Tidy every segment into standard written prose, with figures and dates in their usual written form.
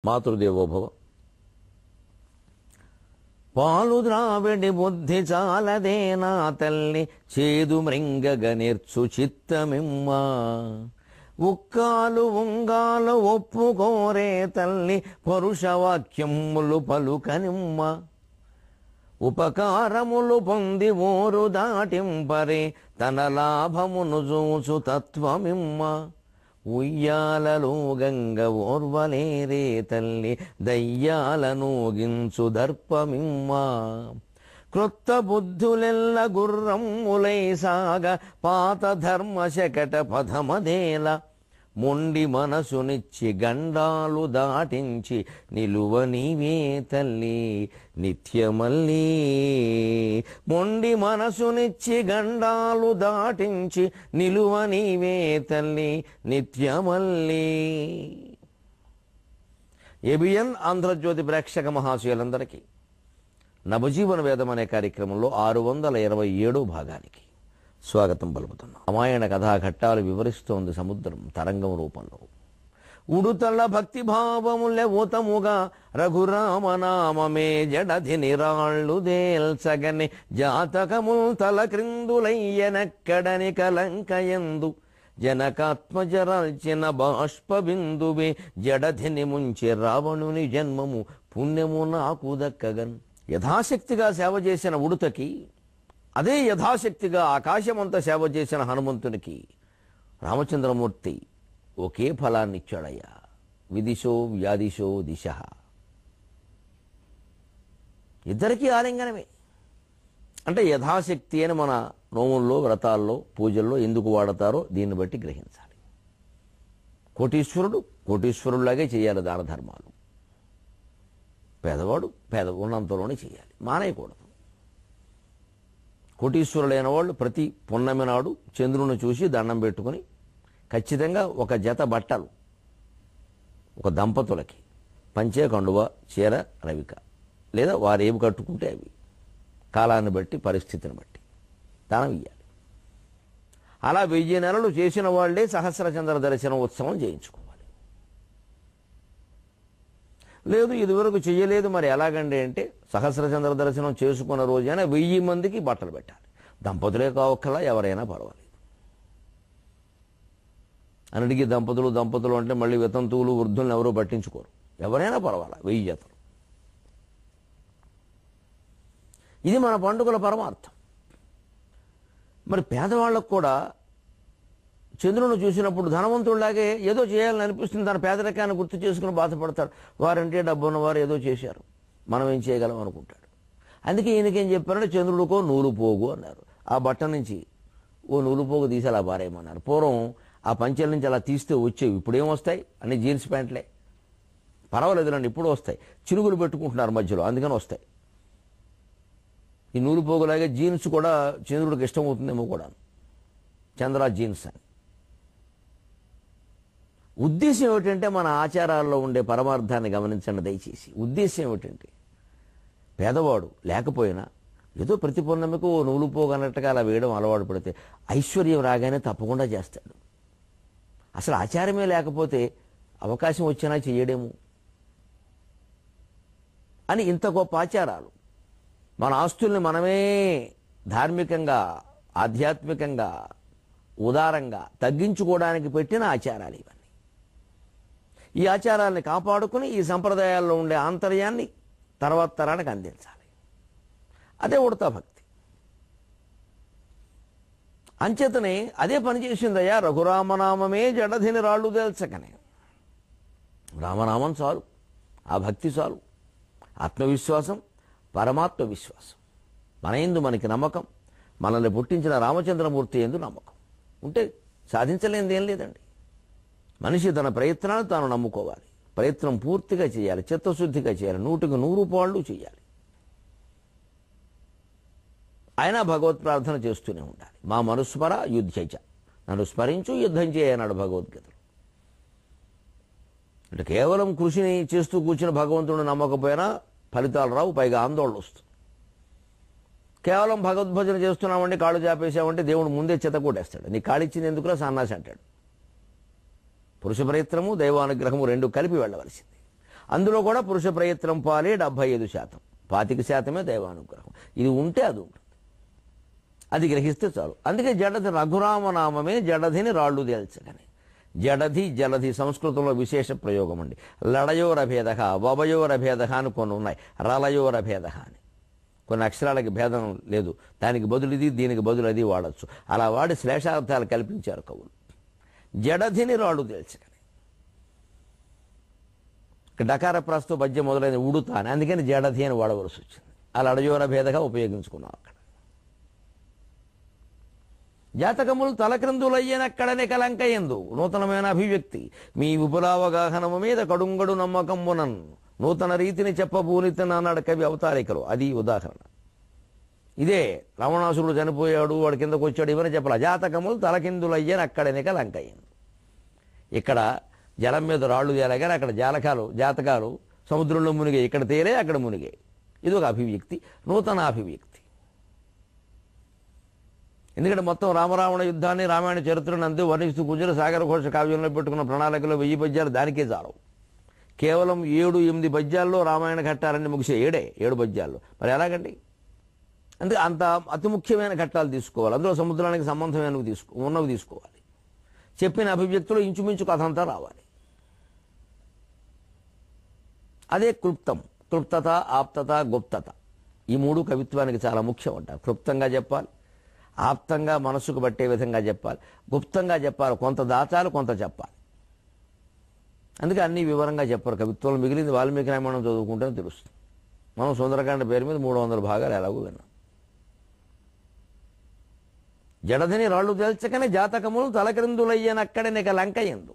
మాతృదేవోభవ. పాలు ద్రావిడి బుద్ధి చాలదే నా తల్లి, చేదు మృంగగ నేర్చు చిత్తమిమ్మ. ఉక్కాలు ఉంగాలు ఒప్పుకోరే తల్లి, పరుషవాక్యములు పలుకనిమ్మ. ఉపకారములు పొంది ఓరు దాటింపరే, తన లాభమును చూచు తత్వమిమ్మ. ఉయ్యాలలో గంగ ఓర్వలేరే తల్లి, దయ్యాలనూగించు దర్పమిమ్మ. క్రొత్త బుద్ధులెల్ల గుర్రమ్ములై సాగ, పాత ధర్మ శకట పదమదేల. మొండి మనసునిచ్చి గండాలు దాటించి, నిలువ నీవే తల్లి నిత్యమల్లి. మొండి మనసునిచ్చి గండాలు దాటించి, నిలువ నీవే తల్లి నిత్యమల్లి. ఏబిఎన్ ఆంధ్రజ్యోతి ప్రేక్షక మహాశయులందరికీ నవజీవన వేదం అనే కార్యక్రమంలో 627 భాగానికి స్వాగతం పలుకుతున్నాం. రామాయణ కథా ఘట్టాలు వివరిస్తోంది సముద్రం తరంగం రూపంలో. ఉడుతల భక్తిభావములే ఊతముగా, రఘురామనామమే జడధి నిరాళ్ళు దేల్చగని. జాతకముల్ తల క్రిందులయ్యనెక్కడని కలంకయందు, జనకాత్మజరాల్చిన బాష్పబిందువే. జడధిని ముంచి రావణుని జన్మము, పుణ్యము నాకు దక్కగన్. యథాశక్తిగా సేవ చేసిన ఉడుతకి, అదే యథాశక్తిగా ఆకాశమంతా సేవ చేసిన హనుమంతునికి రామచంద్రమూర్తి ఒకే ఫలాన్ని ఇచ్చాడయ్యా. విదిశో వ్యాదిశో దిశ. ఇద్దరికీ ఆలింగనమే. అంటే యథాశక్తి అని మన నోముల్లో, వ్రతాల్లో, పూజల్లో ఎందుకు వాడతారో దీన్ని బట్టి గ్రహించాలి. కోటీశ్వరుడు కోటీశ్వరులాగే చేయాలి దాన ధర్మాలు. పేదవాడు ఉన్నంతలోనే చేయాలి, మానేయకూడదు. కోటీశ్వరులైన వాళ్ళు ప్రతి పున్నమి నాడు చంద్రుని చూసి దండం పెట్టుకుని ఖచ్చితంగా ఒక జత బట్టలు, ఒక దంపతులకి పంచే, కండువ, చీర, రవిక, లేదా వారు ఏమి కట్టుకుంటే అవి కాలాన్ని బట్టి పరిస్థితిని బట్టి దానం ఇయ్యాలి. అలా 1000 నెలలు చేసిన వాళ్లే సహస్రచంద్ర దర్శనం ఉత్సవం చేయించుకోవాలి. లేదు ఇదివరకు చెయ్యలేదు, మరి ఎలాగండి అంటే సహస్రచంద్ర దర్శనం చేసుకున్న రోజైనా 1000 మందికి బట్టలు పెట్టాలి. దంపతులే కావక్కలా ఎవరైనా పర్వాలేదు. అన్నిటికీ దంపతులు అంటే మళ్ళీ వితంతువులు, వృద్ధులను ఎవరూ పట్టించుకోరు. ఎవరైనా పర్వాలా 1000 జతలు. ఇది మన పండుగల పరమార్థం. మరి పేదవాళ్ళకు కూడా చంద్రుని చూసినప్పుడు ధనవంతుడిలాగే ఏదో చేయాలని అనిపిస్తుంది. తన పేదరికాన్ని గుర్తు చేసుకుని బాధపడతాడు. వారంటే డబ్బు ఉన్నవారు ఏదో చేశారు, మనం ఏం చేయగలం అనుకుంటాడు. అందుకే ఈయనకేం చెప్పారంటే చంద్రుడికో నూలు పోగు అన్నారు. ఆ బట్ట నుంచి ఓ నూలు పోగు తీసి అలా బారేయమన్నారు. పూర్వం ఆ పంచెల నుంచి అలా తీస్తే వచ్చేవి. ఇప్పుడేం వస్తాయి? అన్ని జీన్స్ ప్యాంట్లే. పర్వాలేదులండి, ఇప్పుడు వస్తాయి. చినుగులు పెట్టుకుంటున్నారు మధ్యలో, అందుకని వస్తాయి. ఈ నూలు పోగులాగే జీన్స్ కూడా చంద్రుడికి ఇష్టమవుతుందేమో కూడా, చంద్ర జీన్స్ అని. ఉద్దేశం ఏమిటంటే మన ఆచారాల్లో ఉండే పరమార్థాన్ని గమనించండి దయచేసి. ఉద్దేశం ఏమిటంటే పేదవాడు లేకపోయినా ఏదో ప్రతి పౌర్ణమికి ఓ నూలు పోగన్నట్టుగా అలా వేయడం అలవాటు పడితే ఐశ్వర్యం రాగానే తప్పకుండా చేస్తాడు. అసలు ఆచారమే లేకపోతే అవకాశం వచ్చినా చెయ్యడేమో అని ఇంత గొప్ప ఆచారాలు. మన ఆస్తుల్ని మనమే ధార్మికంగా, ఆధ్యాత్మికంగా, ఉదారంగా తగ్గించుకోవడానికి పెట్టిన ఆచారాలు ఇవన్నీ. ఈ ఆచారాన్ని కాపాడుకుని ఈ సంప్రదాయాల్లో ఉండే ఆంతర్యాన్ని తర్వాత తరానికి అందించాలి. అదే ఉడతా భక్తి. అంచేతనే అదే పని చేసిందయ్యా. రఘురామనామమే జడధిని రాళ్ళు తేల్చకనే. రామనామం చాలు, ఆ భక్తి చాలు. ఆత్మవిశ్వాసం, పరమాత్మ విశ్వాసం, మన యందు మనకి నమ్మకం, మనల్ని పుట్టించిన రామచంద్రమూర్తి యందు నమ్మకం ఉంటే సాధించలేనిది ఏం లేదండి. మనిషి తన ప్రయత్నాన్ని తాను నమ్ముకోవాలి. ప్రయత్నం పూర్తిగా చేయాలి, చిత్తశుద్ధిగా చేయాలి, 100కి 100 పాళ్ళు చేయాలి. ఆయన భగవత్ ప్రార్థన చేస్తూనే ఉండాలి. మా మనుస్మర యుద్ధచ, నన్ను స్మరించు యుద్ధం చేయన్నాడు భగవద్గీతలో. అంటే కేవలం కృషిని చేస్తూ కూర్చుని భగవంతుడిని నమ్మకపోయినా ఫలితాలు రావు, పైగా ఆందోళన వస్తుంది. కేవలం భగవద్భజన చేస్తున్నామంటే, కాళ్ళు చాపేసామంటే దేవుడు ముందే చెత్త కొట్టేస్తాడు. నీ కాళ్ళిచ్చింది ఎందుకురా సన్నాసి అంటాడు. పురుష ప్రయత్నము, దైవానుగ్రహము 2 కలిపి వెళ్ళవలసింది. అందులో కూడా పురుష ప్రయత్నం పాలే 75%, 25% దైవానుగ్రహం. ఇది ఉంటే అది ఉంటుంది, అది గ్రహిస్తే చాలు. అందుకే జడధి రఘురామనామమే జడధిని రాళ్ళు తేల్చగని. జడధి జలధి సంస్కృతంలో విశేష ప్రయోగం అండి. లడయోరభేద, వభయోరభేద అని కొన్ని ఉన్నాయి, రలయోరభేద అని. కొన్ని అక్షరాలకి భేదం లేదు, దానికి బదులు ఇది, దీనికి బదులు అది వాడచ్చు. అలా వాడి శ్లేషార్థాలు కల్పించారు కవులు. జడధిని రాళ్ళు తేల్చగని. డకార ప్రాస్తో పద్యం మొదలైన ఉడుతా అని, అందుకని జడధి అని వాడవలసి వచ్చింది. అలా లడయోరభేదగా ఉపయోగించుకున్నాం అక్కడ. జాతకములు తలక్రిందులయ్యనక్కడనే కలంకయందు నూతనమైన అభివ్యక్తి మీ విపులావగాహనము మీద కడుంగడు నమ్మకమునన్ నూతన రీతిని చెప్పబూనితన అన్నాడు కవి అవతారికలు. అది ఉదాహరణ. ఇదే రావణాసురుడు చనిపోయాడు, వాడు కిందకు వచ్చాడు, ఇవన్నీ చెప్పాలి. జాతకములు తలకిందులయ్యనక్కడనే కలంకయందు. ఇక్కడ జలం మీద రాళ్ళు తేలగానే అక్కడ జాతకాలు సముద్రంలో మునిగే, ఇక్కడ తేలే అక్కడ మునిగే. ఇది ఒక అభివ్యక్తి, నూతన అభివ్యక్తి. ఎందుకంటే మొత్తం రామరావణ యుద్ధాన్ని రామాయణ చరిత్రను అంతే వర్ణిస్తూ కూర్చుని సాగర ఘోష కావ్యంలో పెట్టుకున్న ప్రణాళికలో 1000 పద్యాలు దానికే చాలవు. కేవలం 7-8 పద్యాల్లో రామాయణ ఘట్టాలన్నీ ముగిసే 7 పద్యాల్లో. మరి ఎలాగండి? అందుకే అంత అతి ముఖ్యమైన ఘట్టాలు తీసుకోవాలి, అందులో సముద్రానికి సంబంధమైనవి ఉన్నవి తీసుకోవాలి. చెప్పిన అభివ్యక్తులు ఇంచుమించు కథ అంతా రావాలి. అదే క్లుప్తత, ఆప్తత, గుప్తత. ఈ 3 కవిత్వానికి చాలా ముఖ్యం అంటారు. క్లుప్తంగా చెప్పాలి, ఆప్తంగా మనసుకు పట్టే విధంగా చెప్పాలి, గుప్తంగా చెప్పాలి, కొంత దాచాలి, కొంత చెప్పాలి. అందుకే అన్ని వివరంగా చెప్పారు కవిత్వంలో. మిగిలింది వాల్మీకి రామాయణం చదువుకుంటేనే తెలుస్తుంది. మనం సుందరకాండ పేరు మీద 300 భాగాలు ఎలాగో విన్నాం. జడధిని రాళ్ళు తేల్చకనే జాతకములు తలక్రిందులయ్యనక్కడనిక లంకయందు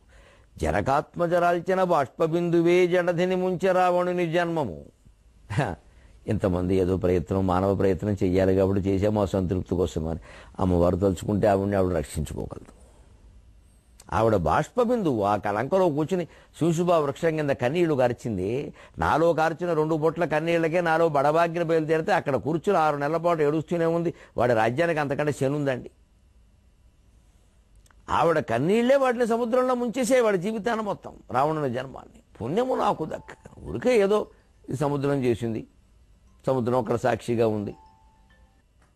జనకాత్మజరాల్చిన బాష్పబిందువే జడధిని ముంచె రావణుని జన్మము. ఇంతమంది ఏదో ప్రయత్నం, మానవ ప్రయత్నం చెయ్యాలి కాబట్టి చేసాము ఆ సంతృప్తి కోసం అని. అమ్మవారు తలుచుకుంటే ఆవిడ రక్షించుకోగలదు. ఆవిడ బాష్పబిందువు ఆ కలంకలో కూర్చుని శూశుభా వృక్షం కింద కన్నీళ్లు కార్చింది. నాలో కార్చిన 2 బొట్ల కన్నీళ్లకే నాలో బడబాగ్ని బయలుదేరితే అక్కడ కూర్చుని 6 నెలల పాటు ఏడుస్తూనే ఉంది. వాడి రాజ్యానికి అంతకంటే శనుందండి. ఆవిడ కన్నీళ్లే వాటిని సముద్రంలో ముంచేసే వాడి జీవితాన్ని మొత్తం, రావణుని జన్మాన్ని. పుణ్యము నాకు దక్క, ఊరికే ఏదో ఈ సముద్రం చేసింది, సముద్రం అక్కడ సాక్షిగా ఉంది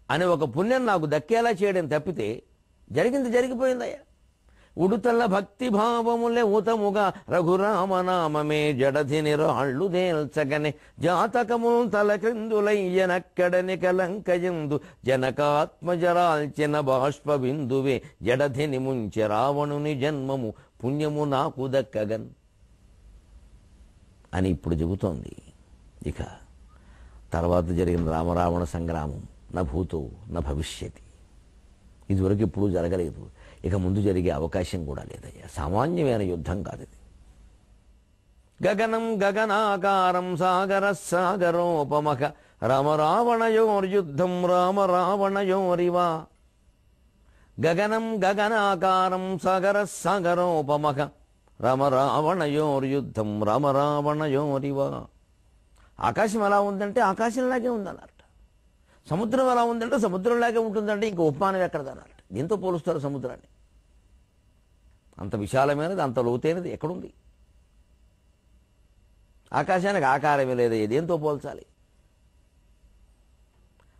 అని ఒక పుణ్యం నాకు దక్కేలా చేయడం తప్పితే జరిగింది జరిగిపోయిందయ్యా. ఉడుతల్ల భక్తి భావములే ఊతముగా రఘురామనామమే జడధిని రాళ్ళు తేల్చగనే జాతకములు తలక్రిందులయ్యనక్కడని కలంకయందు జనకాత్మజరాల్చిన బాష్పబిందువే జడధిని ముంచె రావణుని జన్మము పుణ్యము నాకు దక్కగన్ అని ఇప్పుడు చెబుతోంది. ఇక తర్వాత జరిగిన రామరావణ సంగ్రామం నా భూతో నా భవిష్యతి, ఇదివరకు ఎప్పుడూ జరగలేదు, ఇక ముందు జరిగే అవకాశం కూడా లేదయ్యా. సామాన్యమైన యుద్ధం కాదు ఇది. గగనం గగనాకారం సాగర సాగరోపమక రామరావణయోర్యుద్ధం రామరావణయోరివా. గగనం గగనాకారం సాగర సాగరోపమక రామరావణయోర్యుద్ధం రామరావణయోరివా. ఆకాశం ఎలా ఉందంటే ఆకాశంలాగే ఉందన్నారట. సముద్రం ఎలా ఉందంటే సముద్రంలాగే ఉంటుందంటే ఇంక ఉపమానం ఎక్కడదన్నారట. దీంతో పోలుస్తారు సముద్రాన్ని. అంత విశాలమైనది, అంత లోతైనది ఎక్కడుంది? ఆకాశానికి ఆకారమే లేదా, దేంతో పోల్చాలి?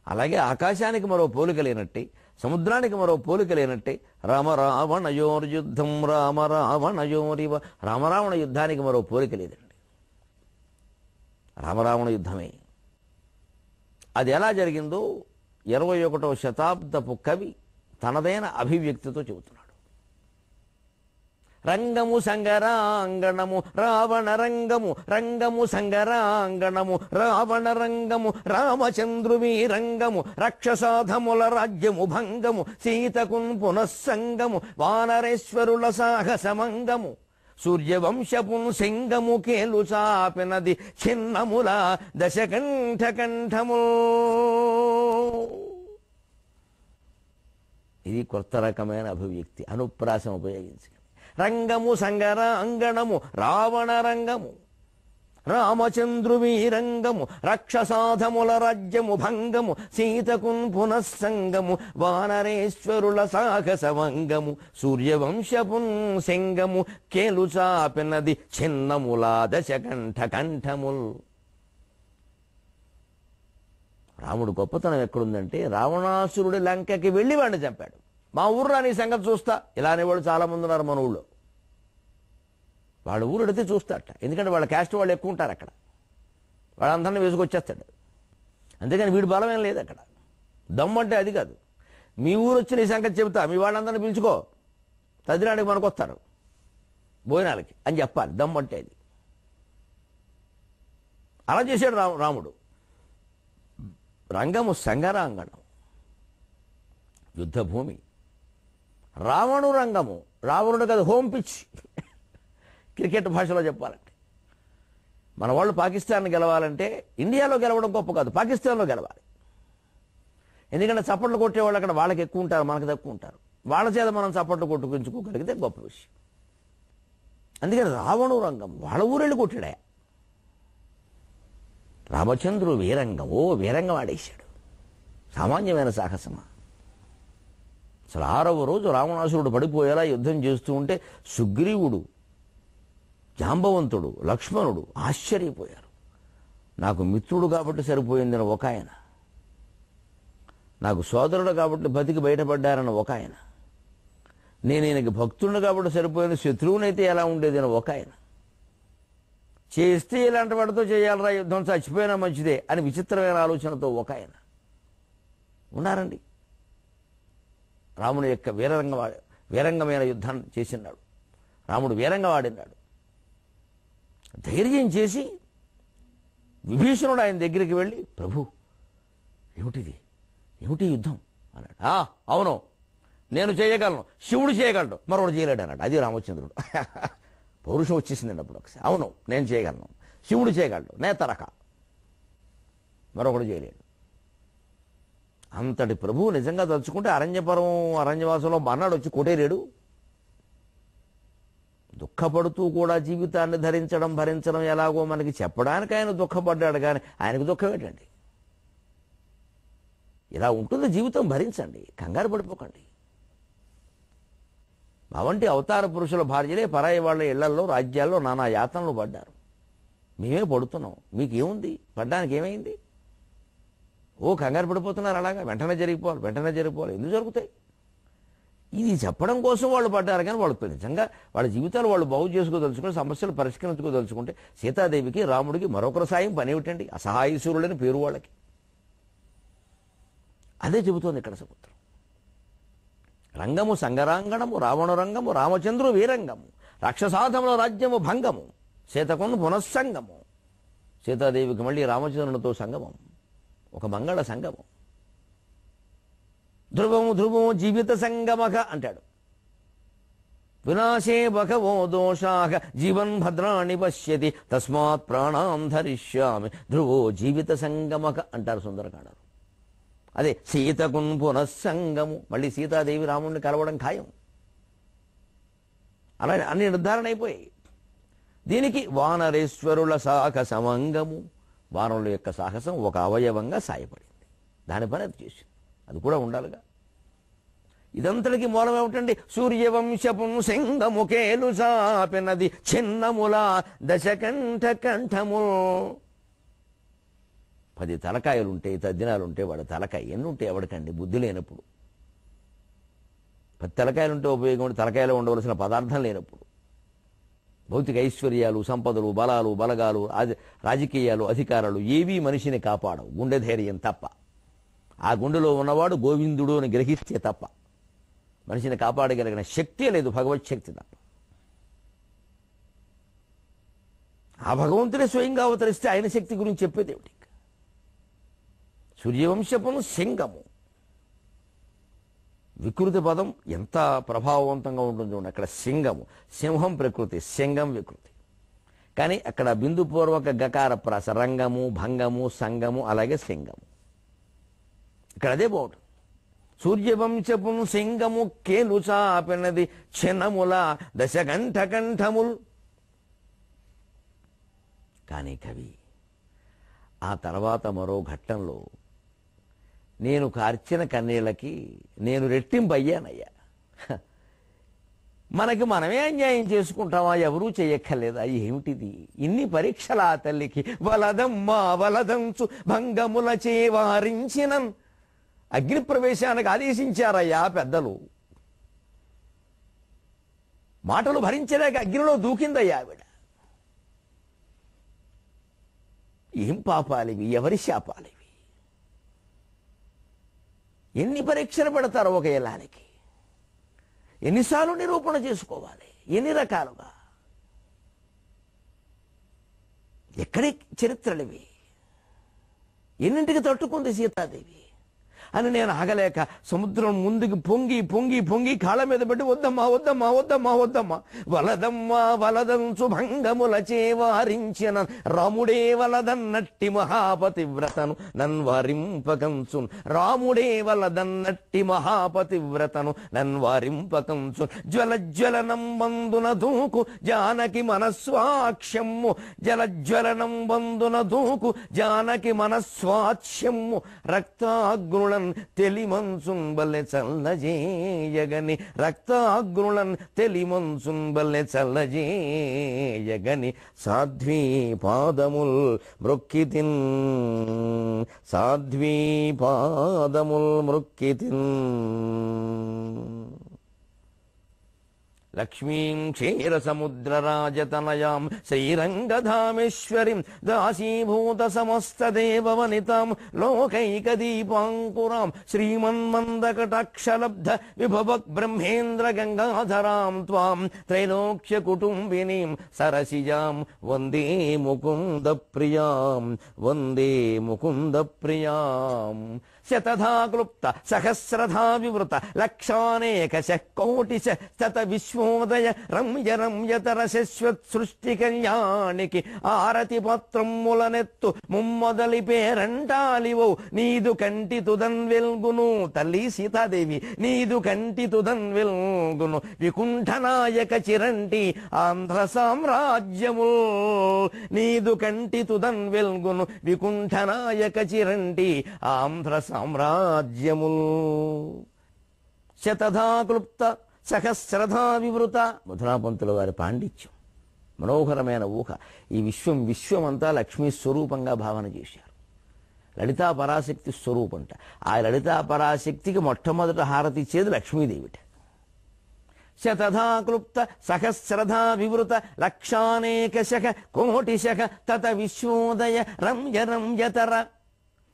అలాగే ఆకాశానికి మరో పోలిక లేనట్టే, సముద్రానికి మరో పోలిక లేనట్టే రామరావణయోర్యుద్ధం రామరావణయోరివ. రామరావణ యుద్ధానికి మరో పోలిక లేదండి. రామరావణ యుద్ధమే. అది ఎలా జరిగిందో 21వ శతాబ్దపు కవి తనదైన అభివ్యక్తితో చెబుతున్నాడు. రంగము సంగరాంగణము రావణ రంగము, రంగము సంగరాంగణము రావణ రంగము, రామచంద్రువి రంగము, రక్షసాధముల రాజ్యము భంగము, సీతకున్ పునఃసంగము, వానరేశ్వరుల సాహసమంగము, సూర్యవంశపున్ సింగము కేలు చాపినది చిన్నముల దశకంఠ కంఠము. ఇది కొత్త రకమైన అభివ్యక్తి, అనుప్రాసం ఉపయోగించి. రంగము సంగరాంగణము రావణ రంగము, రామచంద్రువీరంగము రక్షసాధముల రాజ్యము భంగము సీతకున్ పునఃసంగము వానరేశ్వరుల సాహసవంగము సూర్యవంశపున్ సింగము కేలు చాపినది చిన్నములా దశకంఠ కంఠముల్. రాముడు గొప్పతనం ఎక్కడుందంటే రావణాసురుడి లంకకి వెళ్ళి వాడిని చంపాడు. మా ఊర్లో నీ సంగతి చూస్తా ఇలా అనేవాళ్ళు చాలా మంది ఉన్నారు మన ఊళ్ళో. వాళ్ళ ఊరు అడిగితే చూస్తాట, ఎందుకంటే వాళ్ళ క్యాస్ట్ వాళ్ళు ఎక్కువ ఉంటారు అక్కడ, వాళ్ళందరినీ వేసుకొచ్చేస్తాడు. అంతేగాని వీడి బలం ఏం లేదు అక్కడ. దమ్ము అంటే అది కాదు. మీ ఊరు వచ్చి నీ సంగతి చెబుతా, మీ వాళ్ళందరినీ పిలుచుకో, తదినాడికి మనకు వస్తారు భోజనాలకి అని చెప్పాలి. దమ్ము అంటే అది. అలా చేశాడు రాముడు. రంగము సంగరాంగణం, యుద్ధభూమి. రావణు రంగము, రావణుడు కదా హోమ్ పిచ్, క్రికెట్ భాషలో చెప్పాలంటే. మన వాళ్ళు పాకిస్తాన్ గెలవాలంటే ఇండియాలో గెలవడం గొప్ప కాదు, పాకిస్తాన్లో గెలవాలి. ఎందుకంటే చప్పట్లు కొట్టేవాళ్ళు అక్కడ వాళ్ళకి ఎక్కువ ఉంటారు, మనకు తక్కువ ఉంటారు. వాళ్ళ చేత మనం చప్పట్లు కొట్టుకుంచుకోగలిగితే గొప్ప విషయం. అందుకని రావణు రంగం వాళ్ళ ఊరెళ్ళి కొట్టాడే. రామచంద్రుడు వీరంగం, ఓ వీరంగం ఆడేశాడు. సామాన్యమైన సాహసమా? అసలు 6వ రోజు రావణాసురుడు పడిపోయేలా యుద్ధం చేస్తూ ఉంటే సుగ్రీవుడు, జాంబవంతుడు, లక్ష్మణుడు ఆశ్చర్యపోయారు. నాకు మిత్రుడు కాబట్టి సరిపోయిందని ఒక ఆయన, నాకు సోదరుడు కాబట్టి బతికి బయటపడ్డారని ఒక ఆయన, నేను ఈయనకి భక్తుడు కాబట్టి సరిపోయింది, శత్రువునైతే ఎలా ఉండేది అని ఒక ఆయన, చేస్తే ఇలాంటి వాడితో చేయాలరా యుద్ధం, చచ్చిపోయినా మంచిదే అని విచిత్రమైన ఆలోచనతో ఒక ఆయన ఉన్నారండి. రాముని యొక్క వీరంగమైన యుద్ధాన్ని చేసినాడు. రాముడు వీరంగా వాడినాడు. ధైర్యం చేసి విభీషణుడు ఆయన దగ్గరికి వెళ్ళి, ప్రభు ఏమిటిది, ఏమిటి యుద్ధం అన్నాడు. అవును నేను చేయగలను, శివుడు చేయగలడు, మరొకడు చేయలేడు అన్నాడు. అది రామచంద్రుడు. పౌరుషం వచ్చేసిందండి అప్పుడు ఒకసారి. అవును నేను చేయగలను, శివుడు చేయగలడు, నే తరక, మరొకడు చేయలేడు. అంతటి ప్రభువు నిజంగా తలుచుకుంటే అరణ్యవాసంలో మన్నాడు వచ్చి కొట్టేరేడు. దుఃఖపడుతూ కూడా జీవితాన్ని భరించడం ఎలాగో మనకి చెప్పడానికి ఆయన దుఃఖపడ్డాడు, కానీ ఆయనకు దుఃఖం ఏంటండి? ఇలా ఉంటుంది జీవితం, భరించండి, కంగారు పడిపోకండి. మా వంటి అవతార పురుషుల భార్యలే పరాయి వాళ్ళ ఇళ్లలో రాజ్యాల్లో నానా యాతనలు పడ్డారు. మేమే పడుతున్నాం, మీకేముంది, పడ్డానికి ఏమైంది? ఓ కంగారు పడిపోతున్నారు, అలాగా వెంటనే జరిగిపోవాలి. ఎందుకు జరుగుతాయి? ఇది చెప్పడం కోసం వాళ్ళు పడ్డారు, కానీ వాళ్ళు నిజంగా వాళ్ళ జీవితాలు వాళ్ళు బాగు చేసుకోదలుచుకుంటే, సమస్యలు పరిష్కరించుకోదలుచుకుంటే సీతాదేవికి రాముడికి మరొకరు సాయం పని ఏమిటండి? అసహాయసురులని పేరు వాళ్ళకి. అదే చెబుతోంది ఇక్కడ సముద్రం. రంగము సంగరాంగణము, రావణ రంగము, రామచంద్రు వీరంగము, రాక్షసాధముల రాజ్యము భంగము, సీతకును పునఃసంగము. సీతాదేవికి మళ్ళీ రామచంద్రునితో సంగమం, ఒక మంగళ సంగమం. ధ్రువము జీవిత సంగమక అంటాడు. వినాశే బహవో దోషాః జీవన్ భద్రాణి పశ్యతి తస్మాత్ ప్రాణాం ధరిష్యామి ధ్రువో జీవిత సంగమక అంటారు సుందరకాండలో. అదే సీతకున్ పునఃసంగము, మళ్ళీ సీతాదేవి రాముడిని కలవడం ఖాయం. అలా అన్ని నిర్ధారణ అయిపోయాయి. దీనికి వానరేశ్వరుల సాహసమంగము, వానరుల యొక్క సాహసం ఒక అవయవంగా సాయపడింది. దాని పని అది చేసింది, అది కూడా ఉండాలిగా. ఇదంతటికి మూలం ఏమిటండి? సూర్యవంశపుం సింగము కేలు సాపినది చిన్నముల దశకంఠ కంఠము. 10 తలకాయలుంటాయి, తద్దినాలుంటాయి, వాడి తలకాయ ఎన్ని ఉంటాయి ఎవడికండి బుద్ధి లేనప్పుడు? 10 తలకాయలుంటే ఉపయోగం, తలకాయలో ఉండవలసిన పదార్థం లేనప్పుడు. భౌతిక ఐశ్వర్యాలు, సంపదలు, బలాలు, బలగాలు, రాజకీయాలు, అధికారాలు ఏవీ మనిషిని కాపాడవు, గుండె ధైర్యం తప్ప. ఆ గుండెలో ఉన్నవాడు గోవిందుడు అని గ్రహిస్తే తప్ప మనిషిని కాపాడగలిగిన శక్తి లేదు, భగవత్ శక్తి తప్ప. ఆ భగవంతుడే స్వయంగా అవతరిస్తే ఆయన శక్తి గురించి చెప్పేది ఏమిటి? సూర్యవంశపును సింగము, వికృతి పదం ఎంత ప్రభావవంతంగా ఉంటుంది చూడండి. అక్కడ సింగము, సింహం ప్రకృతి, సింగం వికృతి. కానీ అక్కడ బిందుపూర్వక గకార ప్రాస, రంగము, భంగము, సంగము, అలాగే సింగము. ఇక్కడ అదే బాగుంటుంది. సూర్యవంశపు సింగము కేలు చాపినది చిన్నముల దశకంఠ కంఠముల్. కానీ కవి ఆ తర్వాత మరో ఘట్టంలో నేను కార్చిన కన్నీళ్ళకి నేను రెట్టింపు అయ్యానయ్యా, మనకి మనమే అన్యాయం చేసుకుంటామా, ఎవరూ చెయ్యక్కర్లేదా, ఏమిటిది ఇన్ని పరీక్షల ఆ తల్లికి, వలదమ్మా వలదంచు భంగముల చేవారించినన్, అగ్ని ప్రవేశానికి ఆదేశించారయ్యా పెద్దలు, మాటలు భరించలేక అగ్నిలో దూకిందయ్యా ఆవిడ. ఏం పాపాలివి, ఎవరి శాపాలివి, ఎన్ని పరీక్షలు పెడతారో ఒక ఇల్లానికి, ఎన్నిసార్లు నిరూపణ చేసుకోవాలి, ఎన్ని రకాలుగా, ఎక్కడి చరిత్రలివి, ఎన్నింటికి తట్టుకుంది సీతాదేవి అని నేను ఆగలేక సముద్రం ముందుకు పొంగి పొంగి పొంగి కాళ్ళ మీద పెట్టి, వద్దమ్మా వద్దమ్మా వద్దమ్మా వద్దమ్మా, వలదమ్మా వలదంచు భంగముల చేవారించిన రాముడే వలదన్నట్టి మహాపతివ్రతను నన్వారింపకంచున్, రాముడే వలదన్నట్టి మహాపతివ్రతను నన్వారింపకంచున్, జ్వలజ్వలనం బందున దూకు జానకి మనస్వాక్ష్యము, జలజ్వలనం బందున దూకు జానకి మనస్వాక్ష్యము, రక్తాగ్నుల తెలిమంచున్ బల్లె చల్లజేయగని, రక్తాగ్నులన్ తెలిమంచున్ బల్లె చల్లజేయగని, సాధ్వీ పాదముల్ మృక్కితిన్, సాధ్వీ పాదముల్ మృక్కితిన్, లక్ష్మీం క్షీరసముద్రరాజతనయాం శ్రీరంగధామేశ్వరీం దాసీభూత సమస్తదేవవనితాం లోకైకదీపాంకురాం శ్రీమన్మందకటాక్షలబ్ధ విభవక్ బ్రహ్మేంద్ర గంగాధరాం త్వాం త్రైలోక్య కుటుంబినీం సరసిజాం వందే ముకుంద ప్రియాం, వందే ముకుంద ప్రియాం. శతధా క్లుప్త సహస్రధా వివృత లక్షానేకశ కోటిశ శత విశ్వోదయ రమ్య రమ్యతర శశ్వత్ సృష్టి కళ్యాణికి ఆరతి పత్రములనెత్తు ముమ్మొదలి పేరంటాలివో, నీదు కంటి తుదన్ వెల్గును, తల్లి సీతాదేవి నీదు కంటి తుదన్ వెల్గును, వికుంఠనాయక చిరంటి ఆంధ్ర సామ్రాజ్యము, నీదు కంటి తుదన్ వెల్గును, వికుంఠనాయక చిరంటి ఆంధ్ర సామ్రాజ్యముల్. శతధా క్లుప్త సహస్రధా వివృత, మధురాపంతుల వారి పాండిత్యం, మనోహరమైన ఊహ. ఈ విశ్వమంతా లక్ష్మీ స్వరూపంగా భావన చేశారు. లలితా పరాశక్తి స్వరూపంట. ఆ లలితా పరాశక్తికి మొట్టమొదట హారతి ఇచ్చేది లక్ష్మీదేవిట. శతధా క్లుప్త సహస్రధా వివృత లక్షానేకశః కోటిశః తత విశ్వోదయ రమ్య రమ్యతర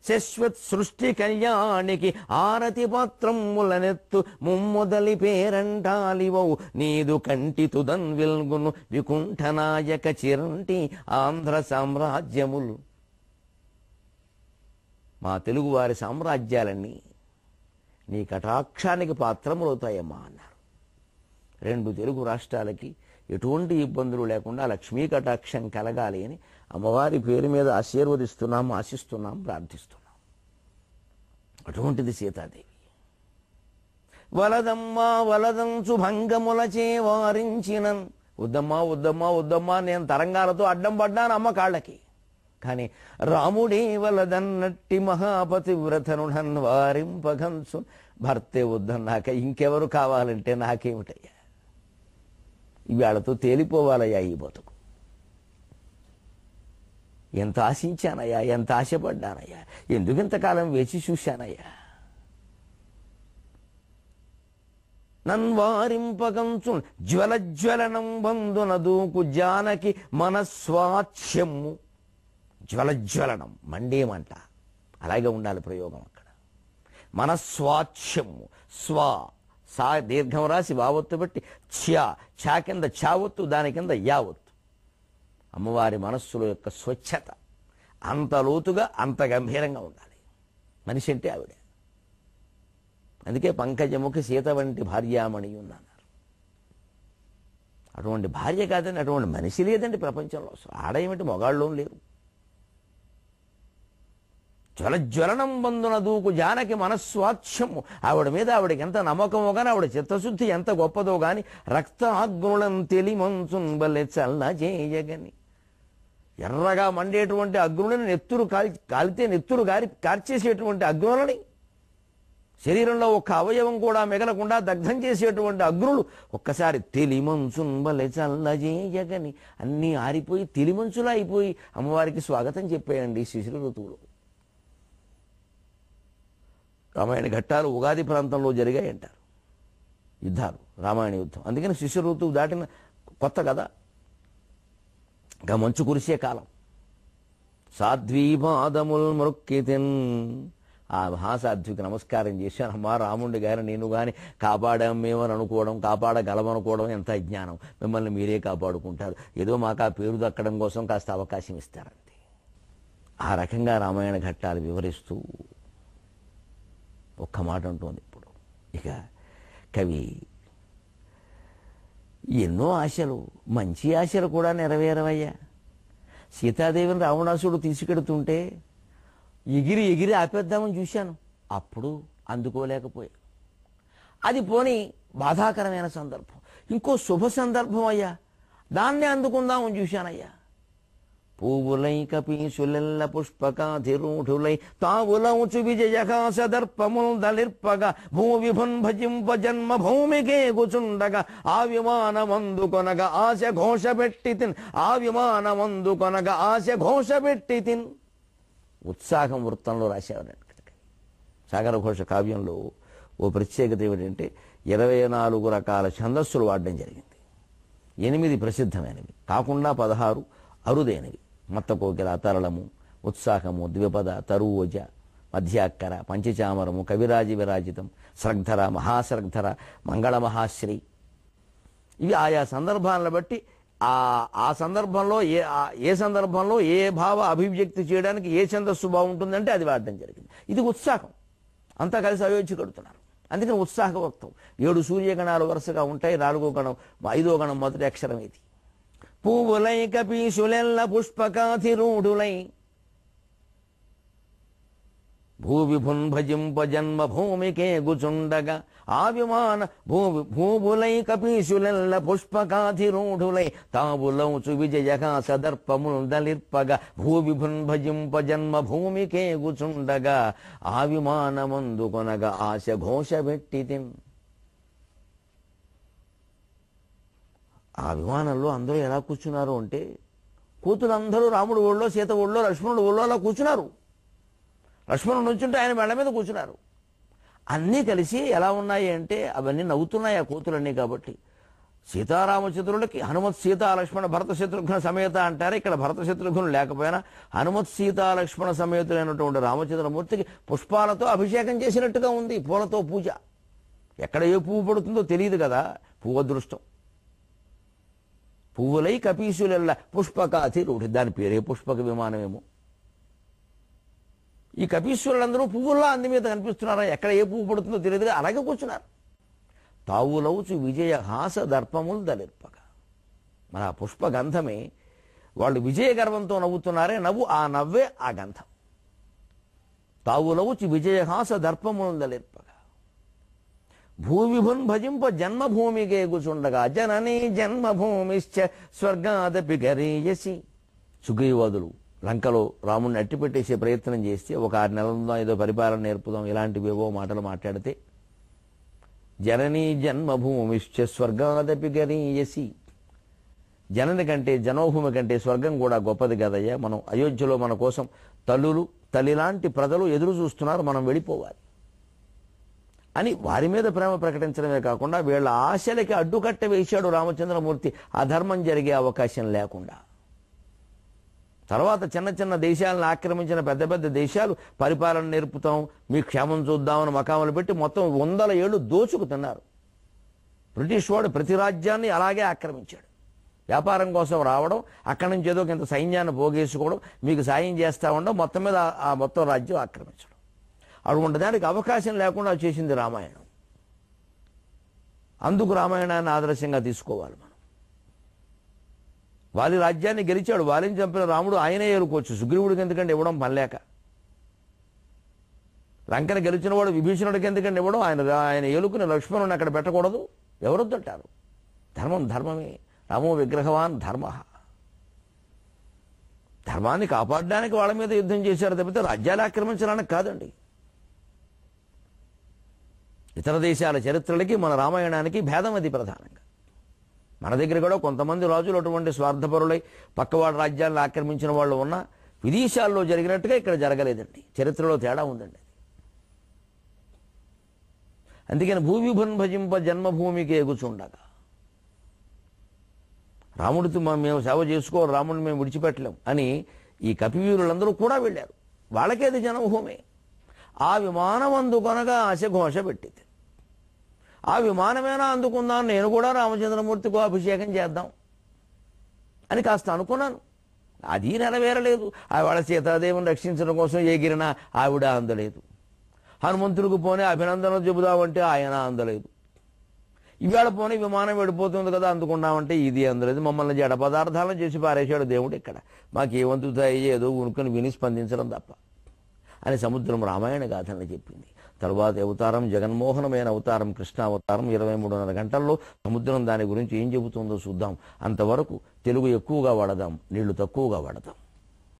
శశ్వత్ సృష్టి కళ్యాణికి ఆరతి పాత్రములనెత్తు ముమ్మొదలి పేరంటాలివో, నీదు కంటి తుదన్ వెల్గును, వికుంఠనాయక చిరంటి ఆంధ్ర సామ్రాజ్యములు. మా తెలుగువారి సామ్రాజ్యాలన్నీ నీ కటాక్షానికి పాత్రములవుతాయమ్మా అన్నారు. 2 తెలుగు రాష్ట్రాలకి ఎటువంటి ఇబ్బందులు లేకుండా లక్ష్మీ కటాక్షం కలగాలి అని అమ్మవారి పేరు మీద ఆశీర్వదిస్తున్నాం, ఆశిస్తున్నాం, ప్రార్థిస్తున్నాం. అటువంటిది సీతాదేవి. వలదమ్మా వలదంచు భంగముల చేవారించినన్, వద్దమ్మా వద్దమ్మా వద్దమ్మా నేను తరంగాలతో అడ్డం పడ్డాను అమ్మ కాళ్ళకి, కానీ రాముడే వలదన్నట్టి మహాపతివ్రతను నన్వారింపగంచు, భర్తే వద్దన్నాక ఇంకెవరు కావాలంటే నాకేమిటయ్యా, ఇవాళతో తేలిపోవాలయ్యా ఈ బతుకు. ఎంత ఆశించానయ్యా, ఎంత ఆశపడ్డానయ్యా, ఎందుకింతకాలం వేచి చూశానయ్యా. నన్వారింపగంచు జ్వలజ్వలనం బందున దూకు జానకి మనస్వాచ్యము, జ్వలజ్వలనం మండేమంట, అలాగే ఉండాలి ప్రయోగం అక్కడ. మనస్వాచ్యము, స్వా సా దీర్ఘం రాసి వావత్తు పెట్టి ఛా కింద ఛావత్తు, దాని కింద యావత్తు. అమ్మవారి మనస్సులో యొక్క స్వచ్ఛత అంత లోతుగా అంత గంభీరంగా ఉండాలి మనిషి అంటే ఆవిడ. అందుకే పంకజముఖి సీత వంటి భార్యామణి ఉందన్నారు. అటువంటి భార్య కాదండి, అటువంటి మనిషి లేదండి ప్రపంచంలో. ఆడ ఏమిటి, మొగాళ్ళు లేరు. జ్వలజ్వలనం బందున దూకు జానకి మనస్వాచ్యము, ఆవిడ మీద ఆవిడకి ఎంత నమ్మకమో కానీ, ఆవిడ చిత్తశుద్ధి ఎంత గొప్పదో కానీ, రక్తాగ్నులం తెలిమంచున్ బల్లె చల్లజేయగని, ఎర్రగా మండేటువంటి అగ్నులని కాలితే నెత్తురు కార్చేసేటువంటి అగ్నులని, శరీరంలో ఒక్క అవయవం కూడా మిగలకుండా దగ్ధం చేసేటువంటి అగ్నులు ఒక్కసారి తెలిమంచుంబలె చల్లజేయగని అన్నీ ఆరిపోయి తెలిమంచులా అయిపోయి అమ్మవారికి స్వాగతం చెప్పాయండి శిశిర ఋతువులో. రామాయణ ఘట్టాలు ఉగాది ప్రాంతంలో జరిగాయంటారు యుద్ధాలు, రామాయణ యుద్ధం. అందుకని శిశిర ఋతువు దాటిన కొత్త కదా, ఇంకా మంచు కురిసే కాలం. సాధ్వీపాదముల్ మృక్కితిన్, ఆ మహాసాధ్వికి నమస్కారం చేశాను. అమ్మా రాముడి గారు నేను కానీ కాపాడాం మేమని అనుకోవడం, కాపాడగలమనుకోవడం ఎంత అజ్ఞానం. మిమ్మల్ని మీరే కాపాడుకుంటారు, ఏదో మాకు ఆ పేరు దక్కడం కోసం కాస్త అవకాశం ఇస్తారంతే. ఆ రకంగా రామాయణ ఘట్టాలు వివరిస్తూ ఒక్క మాట ఉంటుంది ఇప్పుడు. ఇక కవి ఎన్నో ఆశలు, మంచి ఆశలు కూడా నెరవేరవయ్యా. సీతాదేవిని రావణాసుడు తీసుకెడుతుంటే ఎగిరి ఎగిరి ఆపేద్దామని చూశాను, అప్పుడు అందుకోలేకపోయా. అది పోని బాధాకరమైన సందర్భం. ఇంకో శుభ సందర్భం అయ్యా, దాన్నే అందుకుందామని చూశానయ్యా. పూవులై కపీసులెల్ల పుష్పకాధిరూఢులై తావులౌచు విజయకాశ దర్పముల్ దలిర్పగా భూవిభున్ భజింప జన్మ భూమికే గుచుండగా ఆ విమానమందుకొనగా ఆశ ఘోష పెట్టితిన్, ఆ విమానమందుకొనగా ఆశ ఘోష పెట్టితిన్. ఉత్సాహం వృత్తంలో రాసేవారు. సాగర ఘోష కావ్యంలో ఓ ప్రత్యేకత ఏమిటంటే 24 రకాల ఛందస్సులు వాడడం జరిగింది. 8 ప్రసిద్ధమైనవి కాకుండా 16 అరుదైనవి. మత్తకోకిల, తరళము, ఉత్సాహము, ద్విపద, తరువోజ, మధ్యాక్కర, పంచచామరము, కవిరాజి విరాజితం, స్రగ్ధర, మహాస్రగ్ధర, మంగళ మహాశ్రీ. ఇవి ఆయా సందర్భాలను బట్టి ఆ సందర్భంలో ఏ సందర్భంలో ఏ భావ అభివ్యక్తి చేయడానికి ఏ ఛందస్సు బాగుంటుందంటే అది వాడడం జరిగింది. ఇది ఉత్సాహం, అంతా కలిసి అయోధ్య కడుతున్నారు. అందుకని ఉత్సాహవక్తం. 7 సూర్యగణాలు వరుసగా ఉంటాయి. 4వ గణం 5వ గణం మొదటి అక్షరం ఇది. పూవులై కపీసులెల్ల పుష్పకాధిరూఢులై భూవిభున్ భజింప జన్మ భూమికే గుచుండగా ఆ విమాన భూవులై కపీసులెల్ల పుష్పకాధిరూఢులై తావులౌచు విజయకాశ దర్పముల్ దలిర్పగా భూవిభున్ భజింప జన్మ భూమికే గుచుండగా ఆ విమానమందుకొనగా ఆశ ఘోష పెట్టితిన్. ఆ విమానంలో అందరూ ఎలా కూర్చున్నారు అంటే, కూతులందరూ రాముడు ఒళ్ళో, సీత ఒళ్ళో, లక్ష్మణుడు ఒళ్ళో అలా కూర్చున్నారు. లక్ష్మణుడు నుంచుంటే ఆయన మెడ మీద కూర్చున్నారు. అన్నీ కలిసి ఎలా ఉన్నాయి అంటే అవన్నీ నవ్వుతున్నాయి ఆ కూతులన్నీ. కాబట్టి సీతారామచంద్రులకి హనుమత్ సీతా లక్ష్మణ భరత శత్రుఘ్న సమేత అంటారు. ఇక్కడ భరత శత్రుఘ్నులు లేకపోయినా హనుమత్ సీతా లక్ష్మణ సమేతులైనటువంటి రామచంద్రమూర్తికి పుష్పాలతో అభిషేకం చేసినట్టుగా ఉంది, పూలతో పూజ. ఎక్కడ ఏ పువ్వు పడుతుందో తెలియదు కదా, పువ్వు అదృష్టం. పువ్వులై కపీసులెల్ల పుష్పకాధిరూఢి, దాని పేరే పుష్పక విమానమేమో. ఈ కపీశ్వరులందరూ పువ్వుల్లో అంది మీద కనిపిస్తున్నారా, ఎక్కడ ఏ పువ్వు పడుతుందో తెలియదుగా అలాగే కూర్చున్నారు. తావులవుచు విజయ హాస దర్పములు దలిర్పగా, మరి ఆ పుష్పగంధమే వాళ్ళు విజయ గర్వంతో నవ్వుతున్నారే, ఆ నవ్వే ఆ గంధం. తావులవుచు విజయహాస దర్పములు దలిర్పగా భూవిభున్ భజింప జన్మభూమికే గుచుండగా జననీ జన్మభూమిశ్చ స్వర్గాదపి గరీయసి. సుగ్రీవాదులు లంకలో రాముడిని అట్టిపెట్టేసే ప్రయత్నం చేస్తే, ఒక 6 నెలలుందాం, ఏదో పరిపాలన నేర్పుదాం, ఇలాంటివేవో మాటలు మాట్లాడితే, జననీ జన్మభూమిశ్చ స్వర్గాదపి గరీయసి. జనని కంటే, జనోభూమి కంటే స్వర్గం కూడా గొప్పది కదయ్యా. మనం అయోధ్యలో మన కోసం తల్లిలాంటి ప్రజలు ఎదురు చూస్తున్నారు, మనం వెళ్ళిపోవాలి అని వారి మీద ప్రేమ ప్రకటించడమే కాకుండా వీళ్ళ ఆశలకి అడ్డుకట్ట వేశాడు రామచంద్రమూర్తి, అధర్మం జరిగే అవకాశం లేకుండా. తర్వాత చిన్న చిన్న దేశాలను ఆక్రమించిన పెద్ద పెద్ద దేశాలు పరిపాలన నేర్పుతాం, మీ క్షేమం చూద్దామని మకాములు పెట్టి మొత్తం 100 ఏళ్ళు దోచుకుతున్నారు. బ్రిటిష్ వాడు ప్రతి రాజ్యాన్ని అలాగే ఆక్రమించాడు. వ్యాపారం కోసం రావడం, అక్కడి నుంచి ఏదో ఇంత సైన్యాన్ని పోగేసుకోవడం, మీకు సాయం చేస్తా ఉండడం, మొత్తం మీద ఆ మొత్తం రాజ్యం ఆక్రమించడం. అటువంటి దానికి అవకాశం లేకుండా చేసింది రామాయణం. అందుకు రామాయణాన్ని ఆదర్శంగా తీసుకోవాలి మనం. వాలి రాజ్యాన్ని గెలిచాడు, వాలిని చంపిన రాముడు ఆయనే ఏలుకోవచ్చు, సుగ్రీవుడికి ఎందుకంటే ఇవ్వడం పనిలేక. లంకను గెలిచిన వాడు విభీషణుడికి ఎందుకంటే ఇవ్వడం, ఆయన ఏలుకుని లక్ష్మణుని అక్కడ పెట్టకూడదు, ఎవరొద్దంటారు. ధర్మం ధర్మమే, రామో విగ్రహవాన్ ధర్మ. ధర్మాన్ని కాపాడడానికి వాళ్ళ మీద యుద్ధం చేశారు తప్పితే రాజ్యాలు ఆక్రమించడానికి కాదండి. ఇతర దేశాల చరిత్రలకి మన రామాయణానికి భేదం అది ప్రధానంగా. మన దగ్గర కూడా కొంతమంది రాజులు అటువంటి స్వార్థపరులై పక్కవాడి రాజ్యాలను ఆక్రమించిన వాళ్ళు ఉన్న విదేశాల్లో జరిగినట్టుగా ఇక్కడ జరగలేదండి. చరిత్రలో తేడా ఉందండి. అందుకని భూవిభున్ భజింప జన్మభూమికి ఎగుచుండగా రాముడితో మేము సేవ చేసుకోవాలి, రాముడిని మేము విడిచిపెట్టలేం అని ఈ కపివీరులందరూ కూడా వెళ్ళారు. వాళ్ళకేది జన్మభూమి. ఆ విమానం అందుకొనగా ఆశఘోష పెట్టింది. ఆ విమానమేనా అందుకుందాం, నేను కూడా రామచంద్రమూర్తికి అభిషేకం చేద్దాం అని కాస్త అనుకున్నాను. అది నెరవేరలేదు. ఆవిడ సీతాదేవిని రక్షించడం కోసం ఎగిరిన ఆవిడ అందలేదు. హనుమంతుడికి పోనీ అభినందనలు చెబుదామంటే ఆయన అందలేదు. ఇవాళ పోనీ విమానం వెళ్ళిపోతుంది కదా అందుకున్నామంటే ఇది అందలేదు. మమ్మల్ని జడ పదార్థాలను చేసి పారేశాడు దేవుడు. ఇక్కడ మాకేమంతుతాయి ఏదో ఉనుకొని విని స్పందించడం తప్ప అని సముద్రం రామాయణ గాథని చెప్పింది. తరువాత అవతారం జగన్మోహనమైన అవతారం కృష్ణావతారం 23.5 గంటల్లో సముద్రం దాని గురించి ఏం చెబుతుందో చూద్దాం. అంతవరకు తెలుగు ఎక్కువగా వాడదాం, నీళ్లు తక్కువగా వాడదాం.